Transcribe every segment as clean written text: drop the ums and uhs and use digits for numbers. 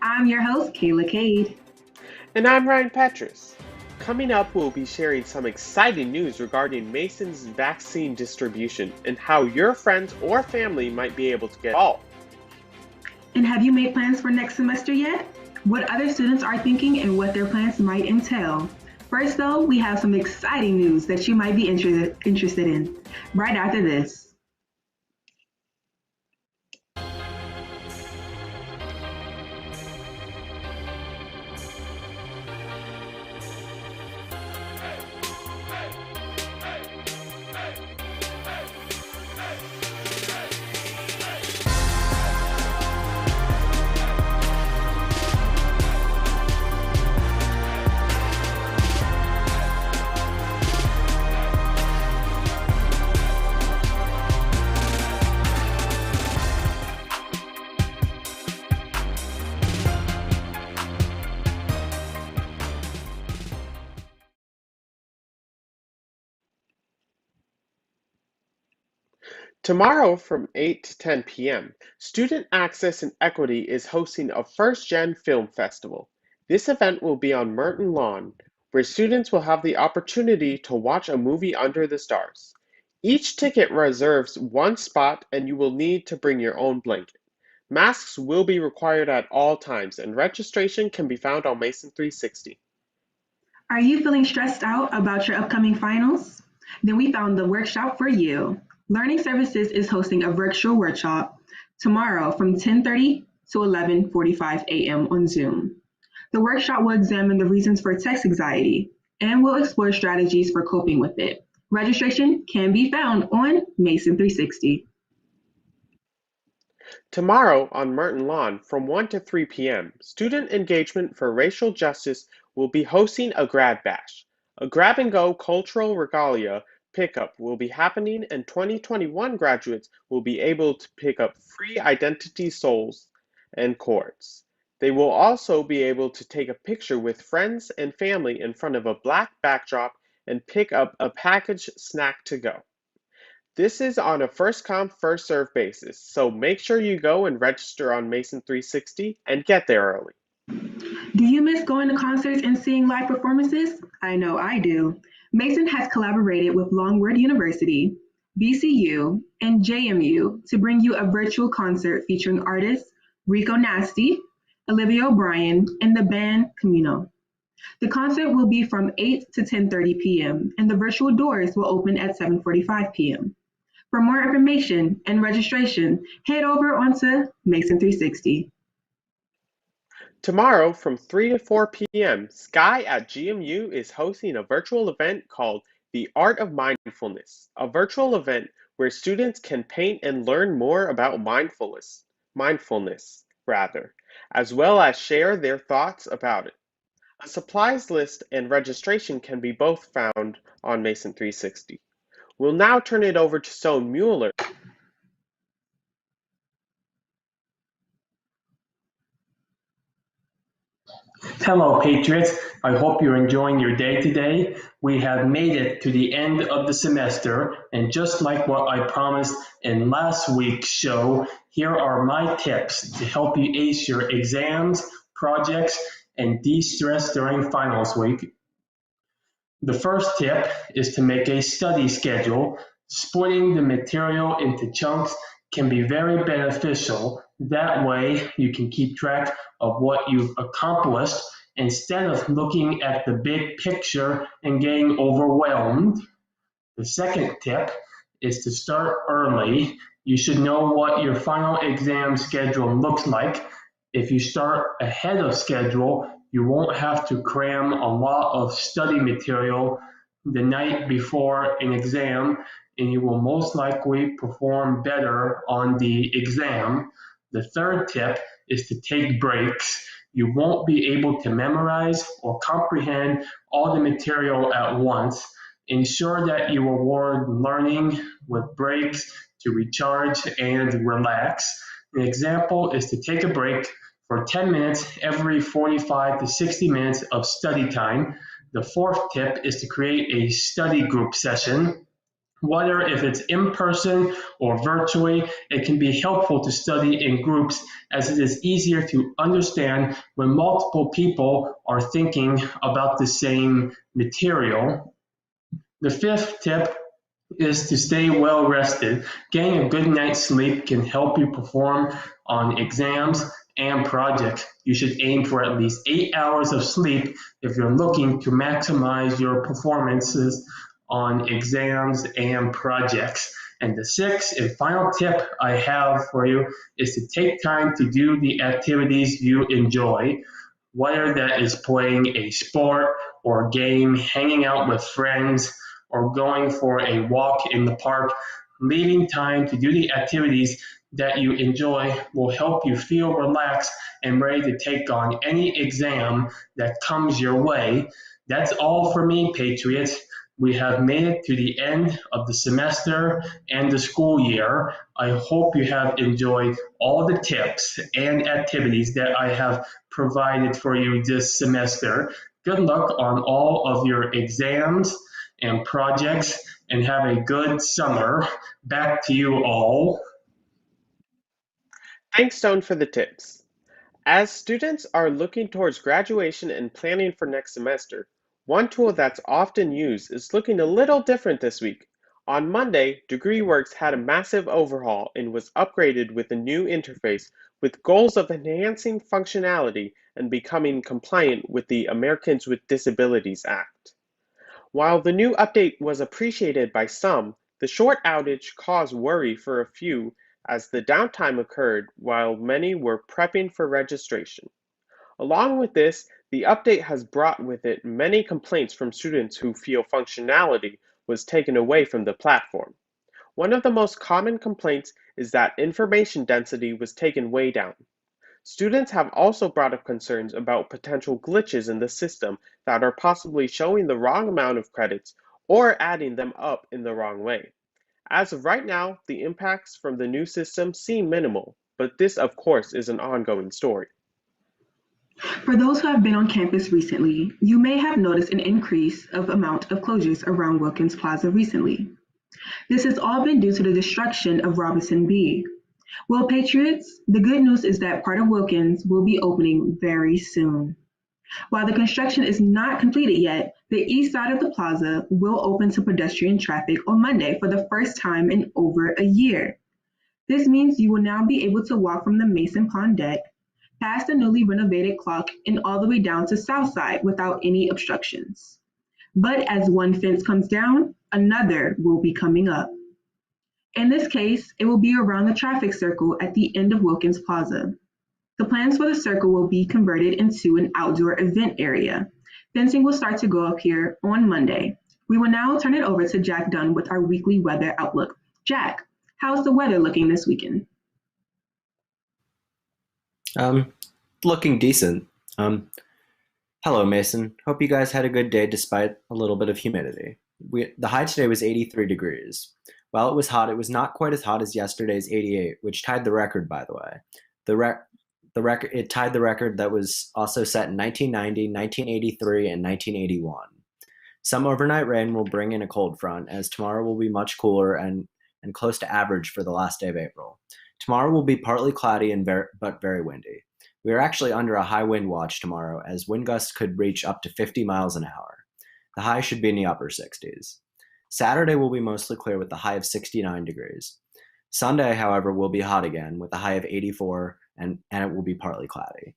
I'm your host, Cayla Cade. And I'm Ryan Petrus. Coming up, we'll be sharing some exciting news regarding Mason's vaccine distribution and how your friends or family might be able to get involved. And have you made plans for next semester yet? What other students are thinking and what their plans might entail. First, though, we have some exciting news that you might be interested in right after this. Tomorrow from 8 to 10 p.m., Student Access and Equity is hosting a First Gen Film Festival. This event will be on Merton Lawn, where students will have the opportunity to watch a movie under the stars. Each ticket reserves one spot and you will need to bring your own blanket. Masks will be required at all times and registration can be found on Mason 360. Are you feeling stressed out about your upcoming finals? Then we found the workshop for you. Learning Services is hosting a virtual workshop tomorrow from 10:30 to 11:45 a.m. on Zoom. The workshop will examine the reasons for text anxiety and will explore strategies for coping with it. Registration can be found on Mason 360. Tomorrow on Merton Lawn from 1 to 3 p.m., Student Engagement for Racial Justice will be hosting a grad bash. A grab-and-go cultural regalia pickup will be happening and 2021 graduates will be able to pick up free identity souls and cords. They will also be able to take a picture with friends and family in front of a black backdrop and pick up a packaged snack to go. This is on a first come, first served basis, so make sure you go and register on Mason 360 and get there early. Do you miss going to concerts and seeing live performances? I know I do. Mason has collaborated with Longwood University, VCU, and JMU to bring you a virtual concert featuring artists Rico Nasty, Olivia O'Brien, and the band Camino. The concert will be from 8 to 10:30 p.m. and the virtual doors will open at 7:45 p.m. For more information and registration, head over onto Mason 360. Tomorrow from 3 to 4 p.m., Sky at GMU is hosting a virtual event called The Art of Mindfulness, a virtual event where students can paint and learn more about mindfulness, as well as share their thoughts about it. A supplies list and registration can be both found on Mason 360. We'll now turn it over to Stone Mueller. Hello, Patriots. I hope you're enjoying your day today. We have made it to the end of the semester, and just like what I promised in last week's show, here are my tips to help you ace your exams, projects, and de-stress during finals week. The first tip is to make a study schedule. Splitting the material into chunks can be very beneficial. That way, you can keep track of what you've accomplished instead of looking at the big picture and getting overwhelmed. The second tip is to start early. You should know what your final exam schedule looks like. If you start ahead of schedule, you won't have to cram a lot of study material the night before an exam, and you will most likely perform better on the exam. The third tip is to take breaks. You won't be able to memorize or comprehend all the material at once. Ensure that you reward learning with breaks to recharge and relax. An example is to take a break for 10 minutes every 45 to 60 minutes of study time. The fourth tip is to create a study group session. Whether if it's in person or virtually, it can be helpful to study in groups as it is easier to understand when multiple people are thinking about the same material. The fifth tip is to stay well rested. Getting a good night's sleep can help you perform on exams and projects. You should aim for at least 8 hours of sleep if you're looking to maximize your performances on exams and projects. And the sixth and final tip I have for you is to take time to do the activities you enjoy, whether that is playing a sport or a game, hanging out with friends, or going for a walk in the park. Leaving time to do the activities that you enjoy will help you feel relaxed and ready to take on any exam that comes your way. That's all for me, Patriots. We have made it to the end of the semester and the school year. I hope you have enjoyed all the tips and activities that I have provided for you this semester. Good luck on all of your exams and projects, and have a good summer. Back to you all. Thanks, Stone, for the tips. As students are looking towards graduation and planning for next semester, one tool that's often used is looking a little different this week. On Monday, DegreeWorks had a massive overhaul and was upgraded with a new interface with goals of enhancing functionality and becoming compliant with the Americans with Disabilities Act. While the new update was appreciated by some, the short outage caused worry for a few as the downtime occurred while many were prepping for registration. Along with this, the update has brought with it many complaints from students who feel functionality was taken away from the platform. One of the most common complaints is that information density was taken way down. Students have also brought up concerns about potential glitches in the system that are possibly showing the wrong amount of credits or adding them up in the wrong way. As of right now, the impacts from the new system seem minimal, but this, of course, is an ongoing story. For those who have been on campus recently, you may have noticed an increase of amount of closures around Wilkins Plaza recently. This has all been due to the destruction of Robinson B. Well, Patriots, the good news is that part of Wilkins will be opening very soon. While the construction is not completed yet, the east side of the plaza will open to pedestrian traffic on Monday for the first time in over a year. This means you will now be able to walk from the Mason Pond deck, past the newly renovated clock, and all the way down to South Side without any obstructions. But as one fence comes down, another will be coming up. In this case, it will be around the traffic circle at the end of Wilkins Plaza. The plans for the circle will be converted into an outdoor event area. Fencing will start to go up here on Monday. We will now turn it over to Jack Dunne with our weekly weather outlook. Jack, how's the weather looking this weekend? Looking decent. Hello, Mason. Hope you guys had a good day despite a little bit of humidity. The high today was 83 degrees. While it was hot, it was not quite as hot as yesterday's 88, which tied the record, by the way. It tied the record that was also set in 1990, 1983, and 1981. Some overnight rain will bring in a cold front, as tomorrow will be much cooler and close to average for the last day of April. Tomorrow will be partly cloudy but very windy. We are actually under a high wind watch tomorrow, as wind gusts could reach up to 50 miles an hour. The high should be in the upper 60s. Saturday will be mostly clear with a high of 69 degrees. Sunday, however, will be hot again with a high of 84 and it will be partly cloudy.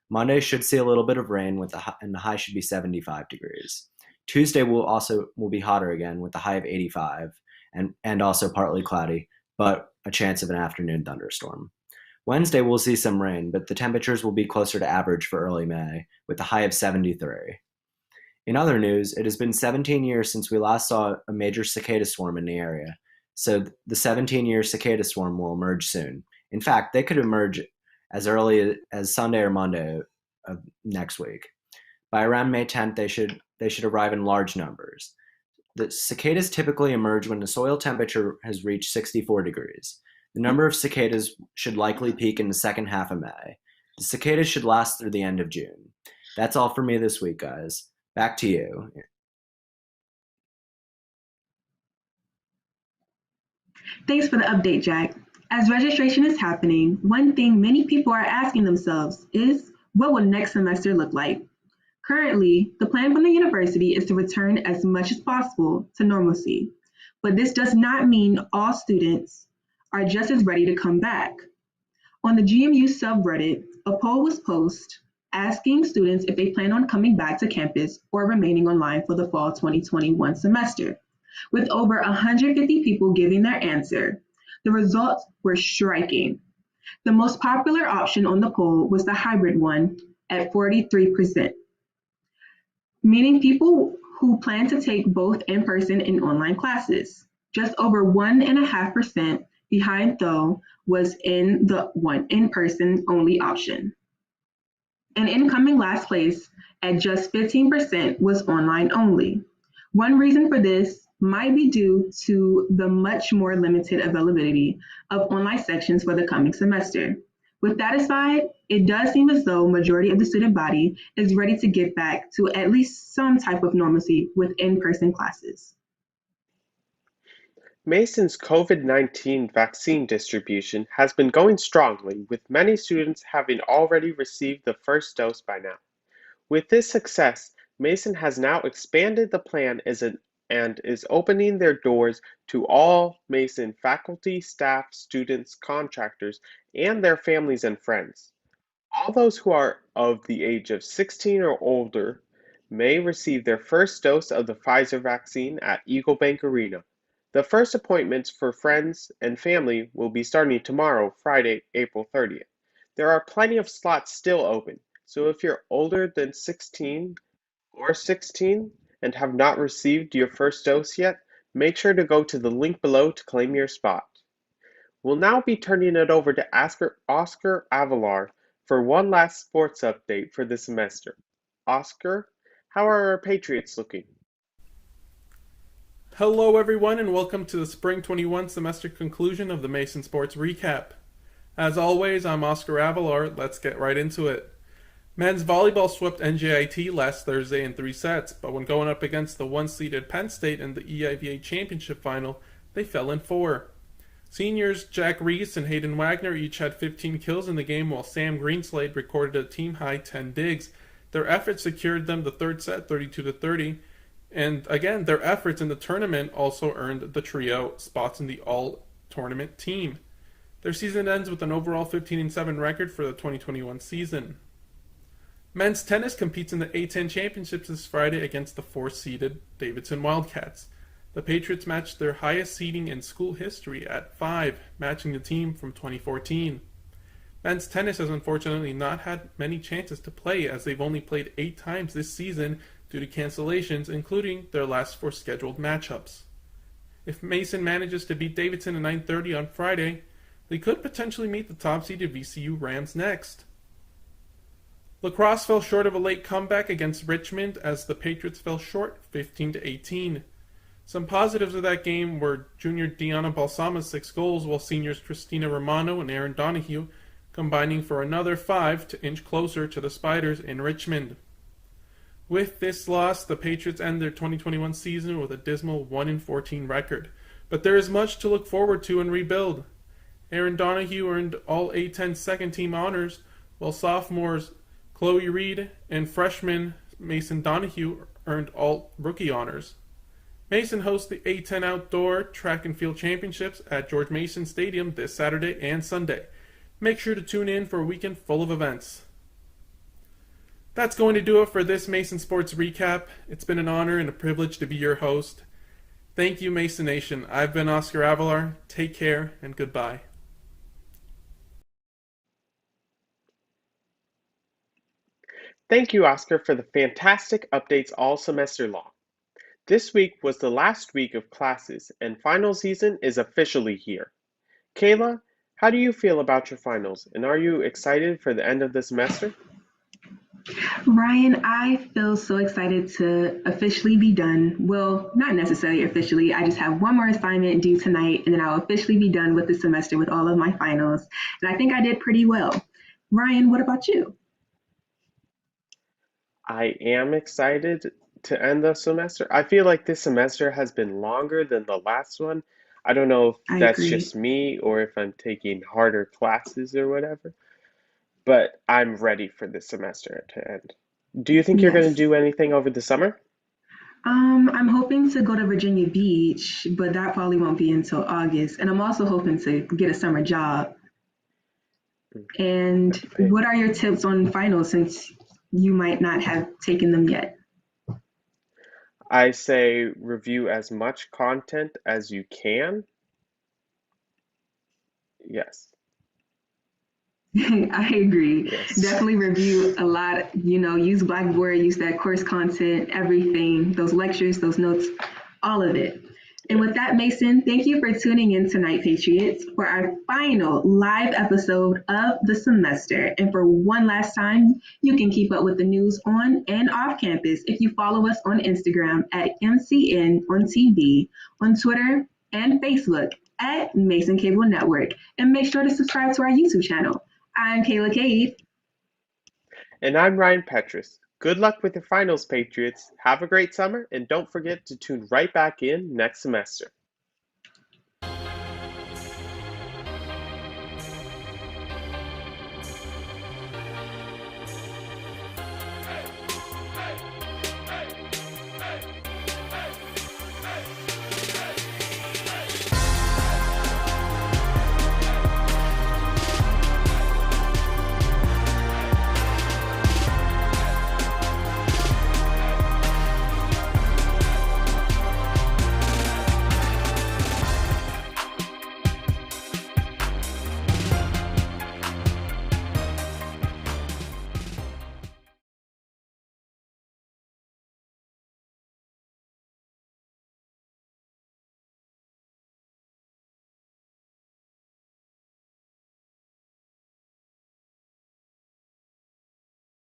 Monday should see a little bit of rain and the high should be 75 degrees. Tuesday will be hotter again with a high of 85 and also partly cloudy, but a chance of an afternoon thunderstorm. Wednesday we'll see some rain, but the temperatures will be closer to average for early May with a high of 73. In other news, it has been 17 years since we last saw a major cicada swarm in the area, so the 17-year cicada swarm will emerge soon. In fact, they could emerge as early as Sunday or Monday of next week. By around May 10th, they should arrive in large numbers. The cicadas typically emerge when the soil temperature has reached 64 degrees. The number of cicadas should likely peak in the second half of May. The cicadas should last through the end of June. That's all for me this week, guys. Back to you. Thanks for the update, Jack. As registration is happening, one thing many people are asking themselves is what will next semester look like? Currently, the plan from the university is to return as much as possible to normalcy, but this does not mean all students are just as ready to come back. On the GMU subreddit, a poll was posted asking students if they plan on coming back to campus or remaining online for the fall 2021 semester. With over 150 people giving their answer, the results were striking. The most popular option on the poll was the hybrid one at 43%, meaning people who plan to take both in-person and online classes. Just over 1.5% behind, though, was in the one in-person only option. An incoming last place at just 15% was online only. One reason for this might be due to the much more limited availability of online sections for the coming semester. With that aside, it does seem as though majority of the student body is ready to get back to at least some type of normalcy with in-person classes. Mason's COVID-19 vaccine distribution has been going strongly, with many students having already received the first dose by now. With this success, Mason has now expanded the plan and is opening their doors to all Mason faculty, staff, students, contractors, and their families and friends. All those who are of the age of 16 or older may receive their first dose of the Pfizer vaccine at Eagle Bank Arena. The first appointments for friends and family will be starting tomorrow, Friday, April 30th. There are plenty of slots still open, so if you're older than 16 or 16 and have not received your first dose yet, make sure to go to the link below to claim your spot. We'll now be turning it over to Oscar Avelar for one last sports update for the semester. Oscar, how are our Patriots looking? Hello everyone and welcome to the Spring 21 semester conclusion of the Mason Sports Recap. As always, I'm Oscar Avelar. Let's get right into it. Men's volleyball swept NJIT last Thursday in 3 sets, but when going up against the one-seeded Penn State in the EIVA Championship Final, they fell in 4. Seniors Jack Reese and Hayden Wagner each had 15 kills in the game, while Sam Greenslade recorded a team-high 10 digs. Their efforts secured them the third set 32-30, and again, their efforts in the tournament also earned the trio spots in the all-tournament team. Their season ends with an overall 15-7 record for the 2021 season. Men's tennis competes in the A10 Championships this Friday against the 4-seeded Davidson Wildcats. The Patriots matched their highest seeding in school history at 5, matching the team from 2014. Men's tennis has unfortunately not had many chances to play, as they've only played 8 times this season due to cancellations, including their last 4 scheduled matchups. If Mason manages to beat Davidson at 9:30 on Friday, they could potentially meet the top-seeded VCU Rams next. Lacrosse fell short of a late comeback against Richmond as the Patriots fell short 15-18. Some positives of that game were junior Deanna Balsama's 6 goals, while seniors Christina Romano and Aaron Donahue combining for another 5 to inch closer to the Spiders in Richmond. With this loss, the Patriots end their 2021 season with a dismal 1-14 record, but there is much to look forward to and rebuild. Aaron Donahue earned all A10 second-team honors, while sophomores Chloe Reed and freshman Mason Donahue earned all rookie honors. Mason hosts the A10 Outdoor Track and Field Championships at George Mason Stadium this Saturday and Sunday. Make sure to tune in for a weekend full of events. That's going to do it for this Mason Sports Recap. It's been an honor and a privilege to be your host. Thank you, Mason Nation. I've been Oscar Avelar. Take care and goodbye. Thank you, Oscar, for the fantastic updates all semester long. This week was the last week of classes, and final season is officially here. Cayla, how do you feel about your finals, and are you excited for the end of the semester? Ryan, I feel so excited to officially be done. Well, not necessarily officially. I just have one more assignment due tonight, and then I'll officially be done with the semester with all of my finals. And I think I did pretty well. Ryan, what about you? I am excited to end the semester. I feel like this semester has been longer than the last one. I don't know if I that's agree. just me or if I'm taking harder classes or whatever, but I'm ready for the semester to end. Do you think you're going to Yes. do anything over the summer? I'm hoping to go to Virginia Beach, but that probably won't be until August. And I'm also hoping to get a summer job. And Okay. what are your tips on finals since you might not have taken them yet? I say review as much content as you can. Yes. I agree. Yes. Definitely review a lot, use Blackboard, use that course content, everything, those lectures, those notes, all of it. And Yeah. with that, Mason, thank you for tuning in tonight, Patriots, for our final live episode of the semester. And for one last time, you can keep up with the news on and off campus if you follow us on Instagram at MCN on TV, on Twitter and Facebook at Mason Cable Network. And make sure to subscribe to our YouTube channel. I'm Cayla Cade. And I'm Ryan Petrus. Good luck with your finals, Patriots. Have a great summer, and don't forget to tune right back in next semester.